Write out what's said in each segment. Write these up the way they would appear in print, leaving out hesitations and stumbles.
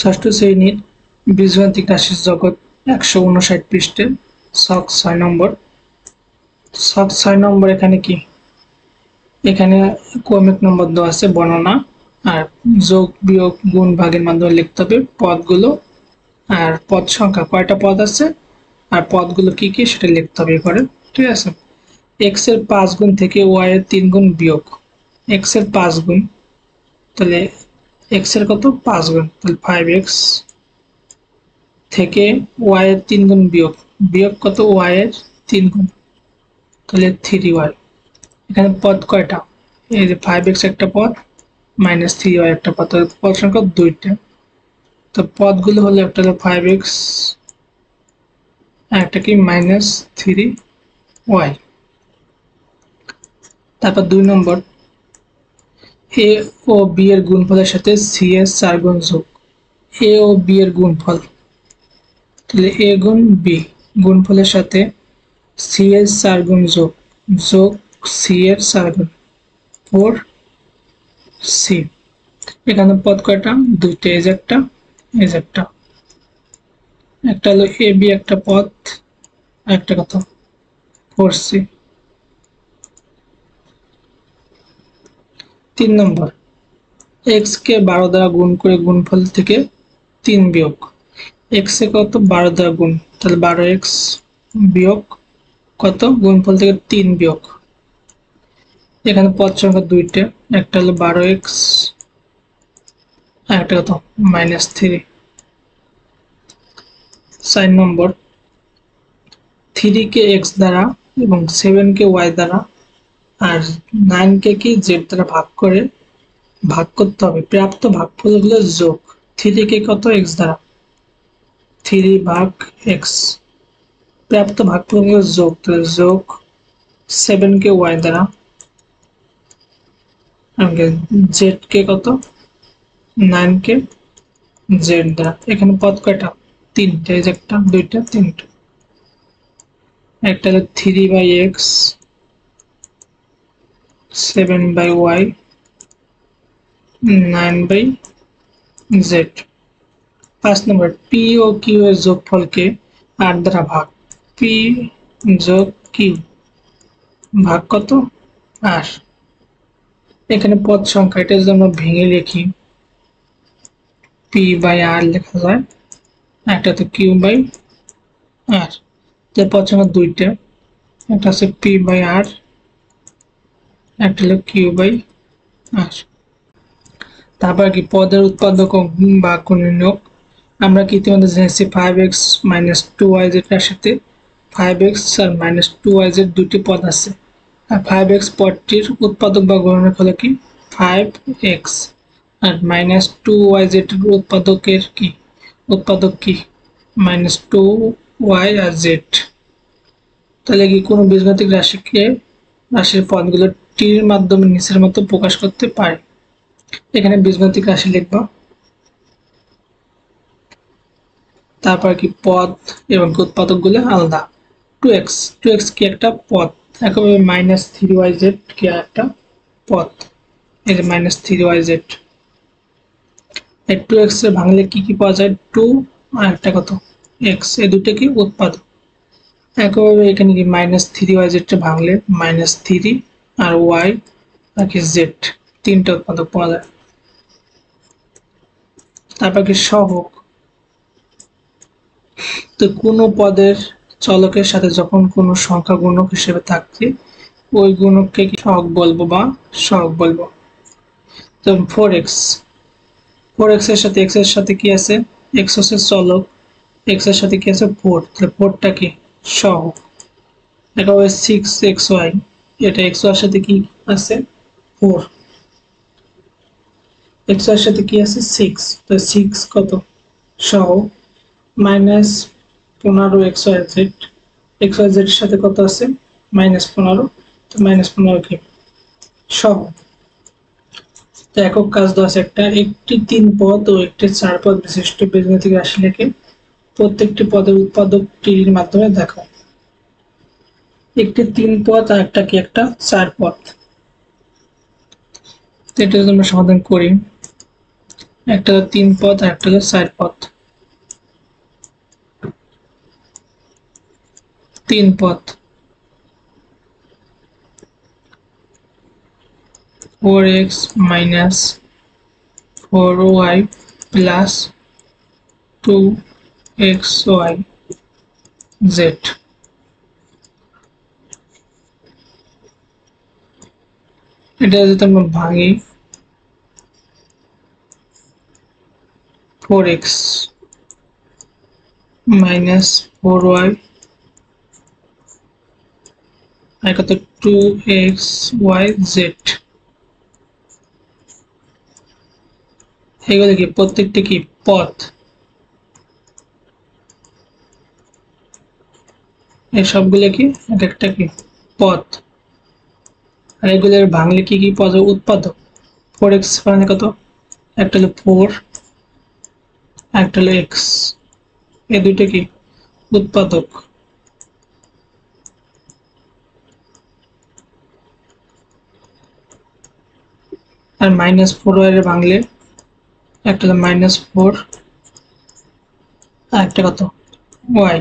ষষ্ঠ শ্রেণীর বীজগণিতিক রাশির জগৎ 159 পৃষ্ঠে ছক 6 নম্বর। ছক 6 নম্বর এখানে কি, এখানে ক্রমিক নম্বর দেওয়া আছে বর্ণনা আর যোগ বিয়োগ গুণ ভাগের মাধ্যমে লিখতে হবে পদগুলো আর পদ সংখ্যা কয়টা পদ আছে আর পদগুলো কি কি সেটা লিখতে হবে করে। ঠিক আছে, x এর 5 গুণ থেকে y এর 3 গুণ বিয়োগ। x এর 5 গুণ, তাহলে x এর কত 5 গুণ, তাহলে 5x থেকে y এর 3 গুণ বিয়োগ, বিয়োগ কত y এর 3 গুণ, তাহলে 3y। এখানে পদ কয়টা, এই যে 5x একটা পদ মাইনাস 3y একটা পদ, পদ সংখ্যা দুইটা। তো পদগুলো হলো একটা হলো 5x আর একটা কি মাইনাস 3y। তারপর 2 নম্বর, a ও b এর গুণফলের সাথে c এর 4 গুণ যোগ। a ও b এর গুণফল, তাহলে a গুণ b গুণফলের সাথে c এর 4 গুণ যোগ, যোগ c এর 4 গুণ 4c। এখানে পদ কয়টা, দুইটা, এই যে একটা, এই যে একটা। একটা হলো a b একটা পদ, একটা কত 4c। 3 নম্বর, x কে 12 দ্বারা গুণ করে গুণফল থেকে 3 বিয়োগ। x এ কত 12 দ্বারা গুণ, তাহলে 12x বিয়োগ কত গুণফল থেকে 3 বিয়োগ। এখানে পদ সংখ্যা দুইটা, একটা হলো 12x আর একটা কত মাইনাস 3। 4 নম্বর, 3 কে x দ্বারা এবং 7 কে y দ্বারা আর 9 কে কি z দ্বারা ভাগ করতে হবে, প্রাপ্ত ভাগফলগুলো যোগ। 3 কে কত x দ্বারা 3 ভাগ x, প্রাপ্ত ভাগফলগুলো যোগ, যোগ 7 কে y দ্বারা z কে কত 9 কে z দ্বারা। এখানে পদ কয়টা, তিনটে, এই যে একটা, দুইটা, তিনটা। একটা হলো 3/x 7/y 9/z। 5 নম্বর, p ও q এর যোগফলকে 8 দ্বারা ভাগ। p যোগ q ভাগ কত 8। এখানে পদ সংখ্যা, এটা যদি আমরা ভেঙে লিখি p/r লেখা যায়, একটা তো q/r। পদ সংখ্যা দুইটা, একটা আছে p/r, একটা হলো q/r। তারপর কি পদের উৎপাদক বা গুণনীয়ক, আমরা কি ইতিমধ্যে জেনেছি 5x মাইনাস 2yz এর সাথে 5x আর মাইনাস 2yz দুটি পদ আছে, আর 5x পদটির উৎপাদক বা গুণনীয়ক হলো কি 5x আর মাইনাস 2yz এর উৎপাদক কি মাইনাস 2y আর z। তাহলে কি কোনো বীজগণিতিক রাশির পদগুলো টির মাধ্যমে নিচের মতো প্রকাশ করতে পারে। এখানে বীজগণিতিক রাশি লিখবা, তারপর কি পদ এবং উৎপাদকগুলো আলাদা। 2x কি একটা পদ, একইভাবে মাইনাস 3yz কি একটা পদ, এই যে মাইনাস 3yz। এই 2x এর ভাঙলে কি কি পাওয়া যায়, 2 আর একটা কত x, এই দুটো কি উৎপাদক। একইভাবে এখানে কি মাইনাস 3yz টা ভাঙলে মাইনাস 3 আর y আর কি z, তিনটা উৎপাদক পাওয়া যায়। তারপর কি সহগ, তো কোনো পদের চলকের সাথে যখন কোনো সংখ্যা গুণক হিসেবে থাকছে ওই গুণককে কি সহগ বলবো বা সহগ বলবো। তো 4x এর সাথে x এর সাথে কি আছে, x হচ্ছে চলক, x এর সাথে কি আছে 4, তাহলে 4টা কি সহগ। একেবারে 6xy, এটা x এর সাথে কি আছে 4, x এর সাথে কি আছে 6, তো 6 কত সহগ। মাইনাস 15xyz, xyz এর সাথে কত আছে মাইনাস 15, তো মাইনাস 15 কি সহগ। তো একক কাজ দেওয়া আছে একটা, একটি 3 পদ ও একটি 4 পদ বিশিষ্ট বীজগণিতিক রাশি লিখে প্রত্যেকটি পদের উৎপাদকটির মাধ্যমে দেখাও। একটি 3 পদ আর একটা কি একটা 4 পদ। এটা যদি আমরা সমাধান করি, একটা হলো 3 পদ আর একটা হলো 4 পদ। 3 পদ 4x minus 4y plus 2xy z। এটা যদি আমরা ভাঙি 4x minus 4y আর কত 2xyz, এগুলো কি প্রত্যেকটা কি পদ, এই সবগুলো কি এক একটা কি পদ, আর এগুলোর ভাঙলে কি কি পদ উৎপাদক। 4x মানে কত, একটা হলো 4 একটা হলো x, এই দুইটা কি উৎপাদক। আর -4y এর ভাঙলে একটা হলো -4 আর একটা কত y।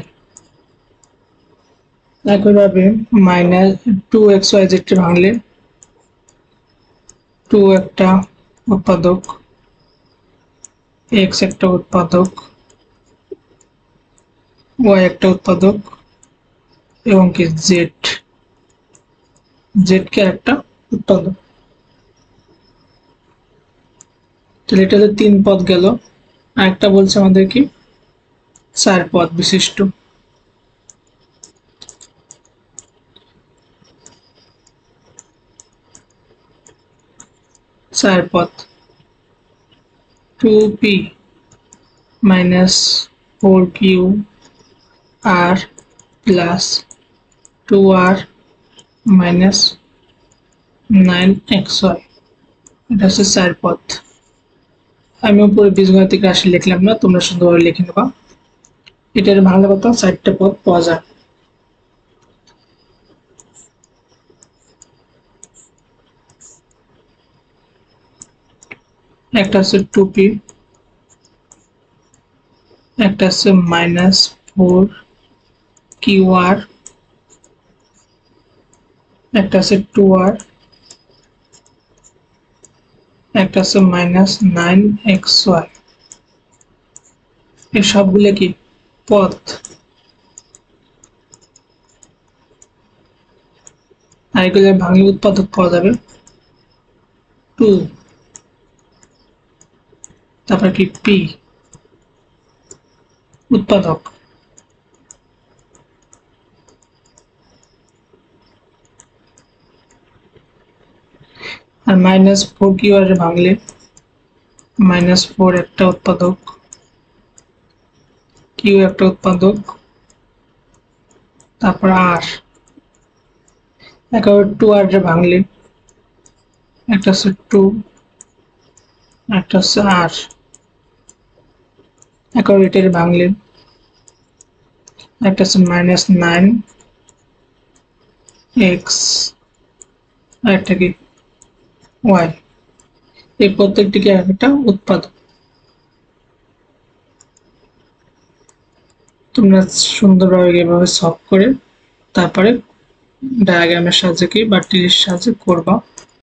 একইভাবে -2xyz কে ভাঙলে 2 একটা উৎপাদক, x একটা উৎপাদক, y একটা উৎপাদক এবং কি z, z কে একটা উৎপাদক। তাহলে এটা হলো 3 পদ গেল, আর একটা বলছে আমাদের কি 4 পদ বিশিষ্ট। চার পদ 2p minus 4q r plus 2r minus 9xy, এটা হচ্ছে 4 পদ। আমি উপরে বীজগণিতিক রাশি লিখলাম না, তোমরা সুন্দরভাবে লিখে নেবা। এটার ভাঙলে কত 4টা পদ পাওয়া যায়। একটা আছে 2p, একটা আছে -4qr, একটা আছে 2r, একটা আছে -9xy, এই সবগুলো কি পদ। আর এগুলো ভাঙলে উৎপাদক পাওয়া যাবে 2, তারপর কি p উৎপাদক, আর -4qr এর ভাঙলে -4 একটা উৎপাদক, q একটা উৎপাদক, তারপর r, একেবারে 2r এর ভাঙলে একটা হচ্ছে 2 একটা হচ্ছে r, একেবারে এটার ভাঙলে একটা হচ্ছে -9x আর একটা কি y, এই প্রত্যেকটি কি একটা উৎপাদক। তোমরা সুন্দরভাবে এভাবে সলভ করে তারপরে ডায়াগ্রামের সাহায্যে কি বা টির সাহায্যে করবা।